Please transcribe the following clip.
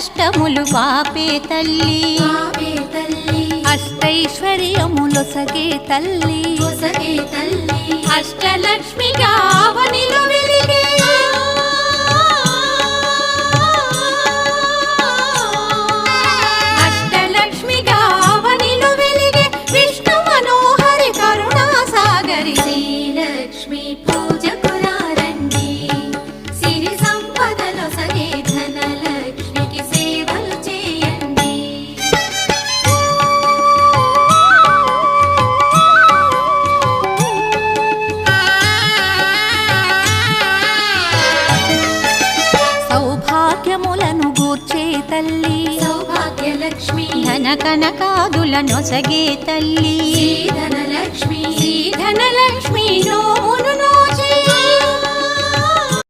కష్టములు పాపే తల్లి అష్టైశ్వర్యములొసగే తల్లి అష్టలక్ష్మిగా అవనిలో వెలిగే అష్టలక్ష్మిగా అవనిలో వెలిగే విష్ణు మనోహరి కరుణా సాగరి శ్రీలక్ష్మి పూజకు రండి సిరి సంపదలో సగే ధనలక్ష్మికి సేవలు చేయండి సౌభాగ్యములను గూర్చే తల్లి సౌభాగ్యలక్ష్మి ధన కనకాదులనొసగే తల్లి ధనలక్ష్మి ధనలక్ష్మి నోమును